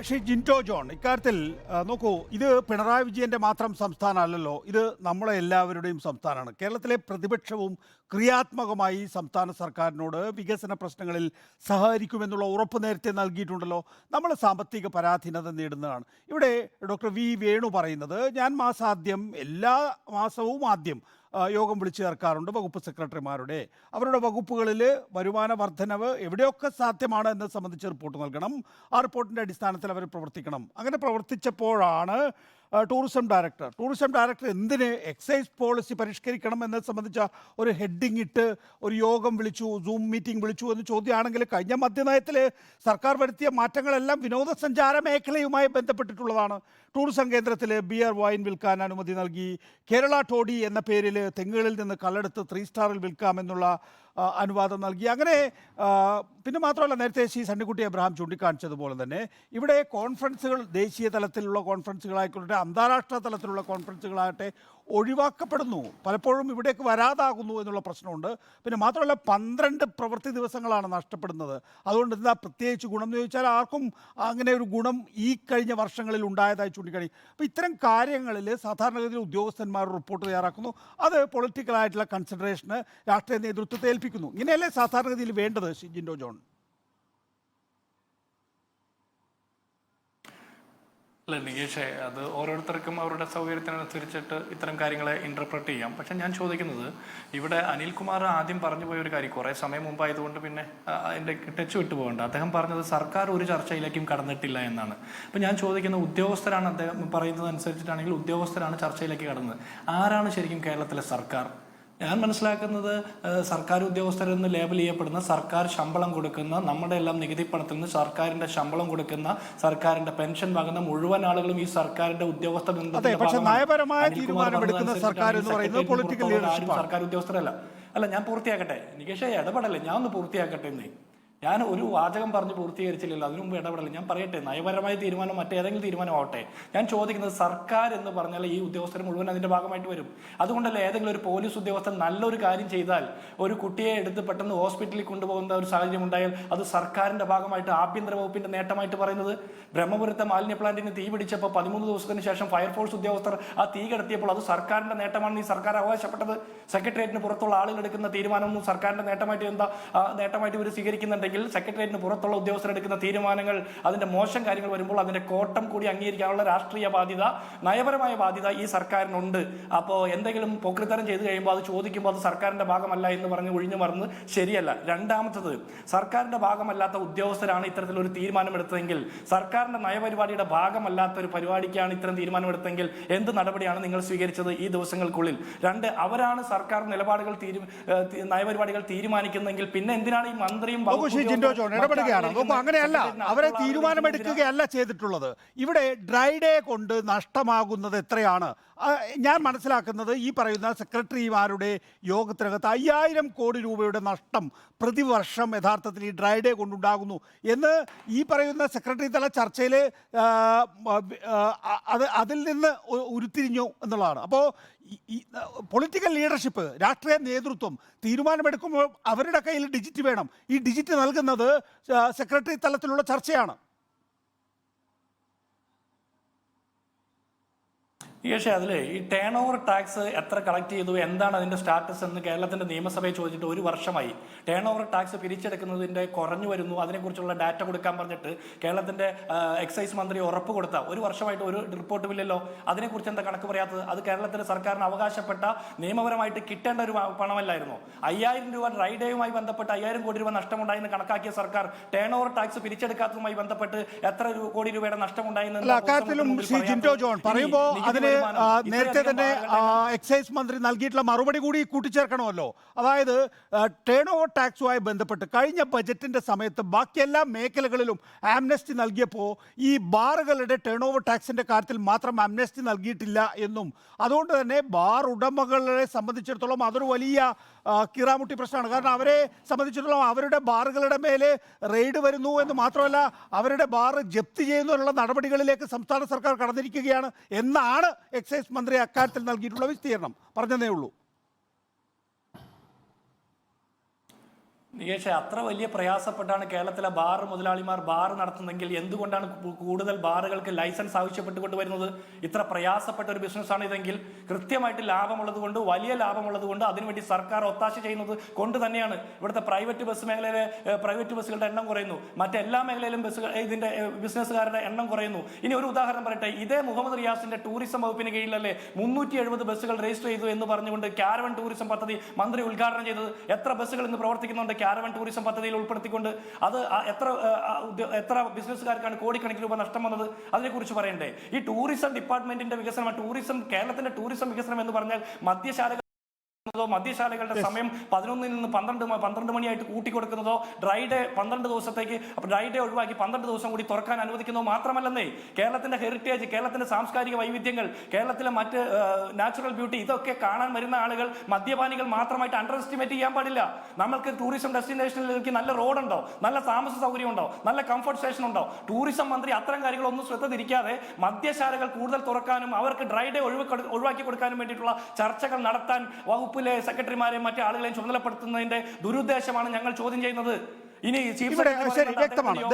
Shri Jinto John, ഇക്കാര്യത്തിൽ നോക്കൂ, ഇത് പിണറായി വിജയൻ്റെ മാത്രം സംസ്ഥാനമല്ലല്ലോ, ഇത് നമ്മളെ എല്ലാവരുടെയും സംസ്ഥാനമാണ്. കേരളത്തിലെ പ്രതിപക്ഷവും ക്രിയാത്മകമായി സംസ്ഥാന സർക്കാരിനോട് വികസന പ്രശ്നങ്ങളിൽ സഹകരിക്കുമെന്നുള്ള ഉറപ്പ് നേരത്തെ നൽകിയിട്ടുണ്ടല്ലോ. നമ്മൾ സാമ്പത്തിക പരാധീനത നേടുന്നതാണ്. ഇവിടെ ഡോക്ടർ വി വേണു പറയുന്നത്, ഞാൻ എല്ലാ മാസവും ആദ്യം യോഗം വിളിച്ചു ചേർക്കാറുണ്ട് വകുപ്പ് സെക്രട്ടറിമാരുടെ. അവരുടെ വകുപ്പുകളിൽ വരുമാന വർധനവ് എവിടെയൊക്കെ സാധ്യമാണ് എന്നത് സംബന്ധിച്ച് റിപ്പോർട്ട് നൽകണം. ആ റിപ്പോർട്ടിൻ്റെ അടിസ്ഥാനത്തിൽ അവർ പ്രവർത്തിക്കണം. അങ്ങനെ പ്രവർത്തിച്ചപ്പോഴാണ് ടൂറിസം ഡയറക്ടർ എന്തിന് എക്സൈസ് പോളിസി പരിഷ്കരിക്കണം എന്നത് സംബന്ധിച്ച ഒരു ഹെഡിങ് ഇട്ട് ഒരു യോഗം വിളിച്ചു, സൂം മീറ്റിംഗ് വിളിച്ചു എന്ന് ചോദ്യമാണെങ്കിൽ, കഴിഞ്ഞ മദ്യനയത്തിൽ സർക്കാർ വരുത്തിയ മാറ്റങ്ങളെല്ലാം വിനോദസഞ്ചാര മേഖലയുമായി ബന്ധപ്പെട്ടിട്ടുള്ളതാണ്. ടൂറിസം കേന്ദ്രത്തിൽ ബിയർ വൈൻ വിൽക്കാൻ അനുമതി നൽകി. കേരള ടോഡി എന്ന പേരിൽ തെങ്ങുകളിൽ നിന്ന് കള്ളെടുത്ത് 3 സ്റ്റാറിൽ വിൽക്കാമെന്നുള്ള അനുവാദം നൽകി. അങ്ങനെ പിന്നെ മാത്രമല്ല, നേരത്തെ ശ്രീ സണ്ണിക്കുട്ടി അബ്രഹാം ചൂണ്ടിക്കാണിച്ചതുപോലെ തന്നെ ഇവിടെ കോൺഫറൻസുകൾ, ദേശീയ തലത്തിലുള്ള കോൺഫറൻസുകളായിക്കോട്ടെ, അന്താരാഷ്ട്ര തലത്തിലുള്ള കോൺഫറൻസുകളാകട്ടെ ഒഴിവാക്കപ്പെടുന്നു, പലപ്പോഴും ഇവിടേക്ക് വരാതാകുന്നു എന്നുള്ള പ്രശ്നമുണ്ട്. പിന്നെ മാത്രമല്ല, 12 പ്രവൃത്തി ദിവസങ്ങളാണ് നഷ്ടപ്പെടുന്നത്. അതുകൊണ്ട് എന്താ പ്രത്യേകിച്ച് ഗുണം എന്ന് ചോദിച്ചാൽ, ആർക്കും അങ്ങനെ ഒരു ഗുണം ഈ കഴിഞ്ഞ വർഷങ്ങളിൽ ഉണ്ടായതായി ചൂണ്ടിക്കാണി. അപ്പോൾ ഇത്തരം കാര്യങ്ങളിൽ സാധാരണഗതിയിൽ ഉദ്യോഗസ്ഥന്മാർ റിപ്പോർട്ട് തയ്യാറാക്കുന്നു, അത് പൊളിറ്റിക്കലായിട്ടുള്ള കൺസിഡറേഷന് രാഷ്ട്രീയ നേതൃത്വത്തെ ഏൽപ്പിക്കുന്നു. ഇങ്ങനെയല്ലേ സാധാരണഗതിയിൽ വേണ്ടത്, ജിൻഡോ ജോൺ? അല്ല നികേഷേ, അത് ഓരോരുത്തർക്കും അവരുടെ സൗകര്യത്തിനനുസരിച്ചിട്ട് ഇത്തരം കാര്യങ്ങളെ ഇൻ്റർപ്രറ്റ് ചെയ്യാം. പക്ഷെ ഞാൻ ചോദിക്കുന്നത്, ഇവിടെ അനിൽകുമാർ ആദ്യം പറഞ്ഞു പോയ ഒരു കാര്യം, കുറേ സമയം മുമ്പായതുകൊണ്ട് പിന്നെ അതിൻ്റെ ടച്ച് വിട്ടു പോകണ്ട. അദ്ദേഹം പറഞ്ഞത് സർക്കാർ ഒരു ചർച്ചയിലേക്കും കടന്നിട്ടില്ല എന്നാണ്. അപ്പം ഞാൻ ചോദിക്കുന്നത്, ഉദ്യോഗസ്ഥരാണ്, അദ്ദേഹം പറയുന്നത് അനുസരിച്ചിട്ടാണെങ്കിൽ ഉദ്യോഗസ്ഥരാണ് ചർച്ചയിലേക്ക് കടന്നത്. ആരാണ് ശരിക്കും കേരളത്തിലെ സർക്കാർ? ഞാൻ മനസ്സിലാക്കുന്നത്, സർക്കാർ ഉദ്യോഗസ്ഥരെന്ന് ലേബൽ ചെയ്യപ്പെടുന്ന, സർക്കാർ ശമ്പളം കൊടുക്കുന്ന, നമ്മുടെ എല്ലാം നികുതി പണത്തിൽ നിന്ന് സർക്കാരിന്റെ ശമ്പളം കൊടുക്കുന്ന, സർക്കാരിന്റെ പെൻഷൻ വാങ്ങുന്ന മുഴുവൻ ആളുകളും ഈ സർക്കാരിന്റെ ഉദ്യോഗസ്ഥ സർക്കാർ ഉദ്യോഗസ്ഥരല്ല. അല്ല, ഞാൻ പൂർത്തിയാക്കട്ടെ നികേഷേ, ഇടപെടല്ലേ, ഞാൻ ഒന്ന് പൂർത്തിയാക്കട്ടെ എന്നേ. ഞാൻ ഒരു വാചകം പറഞ്ഞ് പൂർത്തീകരിച്ചില്ലല്ലോ, അതിനു മുമ്പ് ഇടപെടൽ. ഞാൻ പറയട്ടെ, നയപരമായ തീരുമാനം മറ്റേതെങ്കിലും തീരുമാനം ആവട്ടെ. ഞാൻ ചോദിക്കുന്നത്, സർക്കാർ എന്ന് പറഞ്ഞാൽ ഈ ഉദ്യോഗസ്ഥർ മുഴുവൻ അതിന്റെ ഭാഗമായിട്ട് വരും. അതുകൊണ്ടല്ലേ ഏതെങ്കിലും ഒരു പോലീസ് ഉദ്യോഗസ്ഥൻ നല്ലൊരു കാര്യം ചെയ്താൽ, ഒരു കുട്ടിയെ എടുത്ത് പെട്ടെന്ന് ഹോസ്പിറ്റലിൽ കൊണ്ടുപോകുന്ന ഒരു സാഹചര്യം ഉണ്ടായാൽ അത് സർക്കാരിന്റെ ഭാഗമായിട്ട്, ആഭ്യന്തര വകുപ്പിന്റെ നേട്ടമായിട്ട് പറയുന്നത്? ബ്രഹ്മപുരത്തെ മാലിന്യ പ്ലാന്റിന് തീ പിടിച്ചപ്പോൾ 13 ദിവസത്തിന് ശേഷം ഫയർഫോഴ്സ് ഉദ്യോഗസ്ഥർ ആ തീ കടത്തിയപ്പോൾ അത് സർക്കാരിന്റെ നേട്ടമാണെന്ന് ഈ സർക്കാർ അവകാശപ്പെട്ടത്. സെക്രട്ടേറിയറ്റിന് പുറത്തുള്ള ആളുകൾ എടുക്കുന്ന തീരുമാനമൊന്നും സർക്കാരിന്റെ നേട്ടമായിട്ട് നേട്ടമായിട്ട് ഇവർ സ്വീകരിക്കുന്നുണ്ടെങ്കിൽ, സെക്രട്ടേറിയറ്റിന് പുറത്തുള്ള ഉദ്യോഗസ്ഥരെടുക്കുന്ന തീരുമാനങ്ങൾ, അതിന്റെ മോശം കാര്യങ്ങൾ വരുമ്പോൾ അതിന്റെ കോട്ടം കൂടി അംഗീകരിക്കാനുള്ള രാഷ്ട്രീയ ബാധ്യത, നയപരമായ ബാധ്യത ഈ സർക്കാരിനുണ്ട്. അപ്പോൾ എന്തെങ്കിലും പൊക്രിത്തരം ചെയ്തു കഴിയുമ്പോൾ അത് ചോദിക്കുമ്പോൾ അത് സർക്കാരിന്റെ ഭാഗമല്ല എന്ന് പറഞ്ഞ് ഒഴിഞ്ഞു മറന്ന് ശരിയല്ല. രണ്ടാമത്തത്, സർക്കാരിന്റെ ഭാഗമല്ലാത്ത ഉദ്യോഗസ്ഥരാണ് ഇത്തരത്തിലൊരു തീരുമാനമെടുത്തതെങ്കിൽ, സർക്കാരിന്റെ നയപരിപാടിയുടെ ഭാഗമല്ലാത്ത ഒരു പരിപാടിക്കാണ് ഇത്തരം തീരുമാനമെടുത്തെങ്കിൽ എന്ത് നടപടിയാണ് നിങ്ങൾ സ്വീകരിച്ചത് ഈ ദിവസങ്ങൾക്കുള്ളിൽ? രണ്ട്, അവരാണ് സർക്കാർ നിലപാടുകൾ നയപരിപാടികൾ തീരുമാനിക്കുന്നെങ്കിൽ പിന്നെ എന്തിനാണ് ഈ മന്ത്രിയും ജിൻഡോ ജോൺ ഇടപെടുകയാണ്? നോക്കൂ, അങ്ങനെയല്ല, അവരെ തീരുമാനമെടുക്കുകയല്ല ചെയ്തിട്ടുള്ളത്. ഇവിടെ ഡ്രൈ ഡേ കൊണ്ട് നഷ്ടമാകുന്നത് എത്രയാണ്? ഞാൻ മനസ്സിലാക്കുന്നത്, ഈ പറയുന്ന സെക്രട്ടറിമാരുടെ യോഗത്തിനകത്ത് 5000 കോടി രൂപയുടെ നഷ്ടം പ്രതിവർഷം യഥാർത്ഥത്തിൽ ഈ ഡ്രൈ ഡേ കൊണ്ടുണ്ടാകുന്നു എന്ന് ഈ പറയുന്ന സെക്രട്ടറി തല ചർച്ചയിൽ അതിൽ നിന്ന് ഉരുത്തിരിഞ്ഞു എന്നുള്ളതാണ്. അപ്പോൾ പൊളിറ്റിക്കൽ ലീഡർഷിപ്പ്, രാഷ്ട്രീയ നേതൃത്വം തീരുമാനമെടുക്കുമ്പോൾ അവരുടെ കയ്യിൽ ഡിജിറ്റ് വേണം. ഈ ഡിജിറ്റ് നൽകുന്നത് സെക്രട്ടറി തലത്തിലുള്ള ചർച്ചയാണ്. പക്ഷേ അതില് ഈ ടേൺ ഓവർ ടാക്സ് എത്ര കളക്ട് ചെയ്തു, എന്താണ് അതിന്റെ സ്റ്റാറ്റസ് എന്ന് കേരളത്തിന്റെ നിയമസഭയെ ചോദിച്ചിട്ട് 1 വർഷമായി. ടേൺ ഓവർ ടാക്സ് പിരിച്ചെടുക്കുന്നതിന്റെ കുറഞ്ഞു വരുന്നു, അതിനെക്കുറിച്ചുള്ള ഡാറ്റ കൊടുക്കാൻ പറഞ്ഞിട്ട് കേരളത്തിന്റെ എക്സൈസ് മന്ത്രി ഉറപ്പ് കൊടുത്ത 1 വർഷമായിട്ട് ഒരു റിപ്പോർട്ടുമില്ലല്ലോ. അതിനെക്കുറിച്ച് എന്താ കണക്ക് പറയാത്തത്? അത് കേരളത്തിലെ സർക്കാരിന് അവകാശപ്പെട്ട നിയമപരമായിട്ട് കിട്ടേണ്ട ഒരു പണമല്ലായിരുന്നു. 5000 രൂപ റൈഡേയുമായി ബന്ധപ്പെട്ട് 5000 കോടി രൂപ നഷ്ടമുണ്ടായെന്ന് കണക്കാക്കിയ സർക്കാർ ടേൺ ഓവർ ടാക്സ് പിരിച്ചെടുക്കാത്തതുമായി ബന്ധപ്പെട്ട് എത്ര കോടി രൂപയുടെ നഷ്ടമുണ്ടായെന്ന് നേരത്തെ തന്നെ എക്സൈസ് മന്ത്രി നൽകിയിട്ടുള്ള മറുപടി കൂടി കൂട്ടിച്ചേർക്കണമല്ലോ. അതായത് ടേൺ ഓവർ ടാക്സുമായി ബന്ധപ്പെട്ട് കഴിഞ്ഞ ബജറ്റിന്റെ സമയത്ത് ബാക്കി എല്ലാ മേഖലകളിലും ആംനസ്റ്റി നൽകിയപ്പോൾ ഈ ബാറുകളുടെ ടേൺ ഓവർ ടാക്സിന്റെ കാര്യത്തിൽ മാത്രം ആംനസ്റ്റി നൽകിയിട്ടില്ല എന്നും, അതുകൊണ്ട് തന്നെ ബാർ ഉടമകളെ സംബന്ധിച്ചിടത്തോളം അതൊരു വലിയ കീറാമുട്ടി പ്രശ്നമാണ്. കാരണം അവരെ സംബന്ധിച്ചിടത്തോളം അവരുടെ ബാറുകളുടെ മേലെ റെയ്ഡ് വരുന്നു എന്ന് മാത്രമല്ല, അവരുടെ ബാർ ജപ്തി ചെയ്യുന്നതിനുള്ള നടപടികളിലേക്ക് സംസ്ഥാന സർക്കാർ കടന്നിരിക്കുകയാണ് എന്നാണ് എക്സൈസ് മന്ത്രി അക്കാര്യത്തിൽ നൽകിയിട്ടുള്ള വിശദീകരണം. പറഞ്ഞതേ ഉള്ളൂ. നികേഷ്, അത്ര വലിയ പ്രയാസപ്പെട്ടാണ് കേരളത്തിലെ ബാർ മുതലാളിമാർ ബാർ നടത്തുന്നെങ്കിൽ എന്തുകൊണ്ടാണ് കൂടുതൽ ബാറുകൾക്ക് ലൈസൻസ് ആവശ്യപ്പെട്ടുകൊണ്ട് വരുന്നത്? ഇത്ര പ്രയാസപ്പെട്ട ഒരു ബിസിനസ്സാണ് ഇതെങ്കിൽ കൃത്യമായിട്ട് ലാഭമുള്ളത് കൊണ്ട്, വലിയ ലാഭമുള്ളത് കൊണ്ട് അതിനുവേണ്ടി സർക്കാർ ഒത്താശ ചെയ്യുന്നത് കൊണ്ട് തന്നെയാണ് ഇവിടുത്തെ പ്രൈവറ്റ് ബസ് മേഖലയിലെ പ്രൈവറ്റ് ബസ്സുകളുടെ എണ്ണം കുറയുന്നു, മറ്റെല്ലാ മേഖലയിലും ഇതിന്റെ ബിസിനസ്സുകാരുടെ എണ്ണം കുറയുന്നു. ഇനി ഒരു ഉദാഹരണം പറയട്ടെ, ഇതേ മുഹമ്മദ് റിയാസിന്റെ ടൂറിസം വകുപ്പിന് കീഴിലല്ലേ 370 ബസ്സുകൾ രജിസ്റ്റർ ചെയ്തു എന്ന് പറഞ്ഞുകൊണ്ട് കാരവൻ ടൂറിസം പദ്ധതി മന്ത്രി ഉദ്ഘാടനം ചെയ്തത്? എത്ര ബസ്സുകൾ ഇന്ന് പ്രവർത്തിക്കുന്നുണ്ട് കാരവൻ ടൂറിസം പദ്ധതിയിൽ ഉൾപ്പെടുത്തിക്കൊണ്ട്? അത് എത്ര ബിസിനസ്സുകാർക്കാണ് കോടിക്കണക്കിന് രൂപ നഷ്ടം വന്നത്? അതിനെക്കുറിച്ച് പറയണ്ടേ? ഈ ടൂറിസം ഡിപ്പാർട്ട്മെന്റിന്റെ വികസനം, കേരളത്തിന്റെ ടൂറിസം വികസനം എന്ന് പറഞ്ഞാൽ മദ്യശാലകളുടെ സമയം 11 നിന്ന് 12 മണിയായിട്ട് കൂട്ടിക്കൊടുക്കുന്നതോ, ഡ്രൈ ഡേ 12 ദിവസത്തേക്ക് ഡ്രൈ ഡേ ഒഴിവാക്കി 12 ദിവസം കൂടി തുറക്കാൻ അനുവദിക്കുന്നതോ മാത്രമല്ലെന്നേ. കേരളത്തിന്റെ ഹെറിറ്റേജ്, കേരളത്തിന്റെ സാംസ്കാരിക വൈവിധ്യങ്ങൾ, കേരളത്തിലെ മറ്റ് നാച്ചുറൽ ബ്യൂട്ടി, ഇതൊക്കെ കാണാൻ വരുന്ന ആളുകൾ മദ്യപാനികൾ മാത്രമായിട്ട് അണ്ടർ എസ്റ്റിമേറ്റ് ചെയ്യാൻ പാടില്ല. നമ്മൾക്ക് ടൂറിസം ഡെസ്റ്റിനേഷനിലേക്ക് നല്ല റോഡുണ്ടോ, നല്ല താമസ സൗകര്യം ഉണ്ടോ, നല്ല കംഫർട്ട് സ്റ്റേഷൻ ഉണ്ടോ? ടൂറിസം മന്ത്രി അത്തരം കാര്യങ്ങളൊന്നും ശ്രദ്ധ തിരിക്കാതെ മദ്യശാലകൾ കൂടുതൽ തുറക്കാനും അവർക്ക് ഡ്രൈ ഡേ ഒഴിവാക്കി കൊടുക്കാനും വേണ്ടിയിട്ടുള്ള ചർച്ചകൾ നടത്താൻ വകുപ്പിലെ സെക്രട്ടറിമാരെയും മറ്റു ആളുകളെയും ചുമതലപ്പെടുത്തുന്നതിന്റെ ദുരുദ്ദേശമാണ് ഞങ്ങൾ ചോദ്യം ചെയ്യുന്നത്. ഇനി വ്യക്തമാണ്.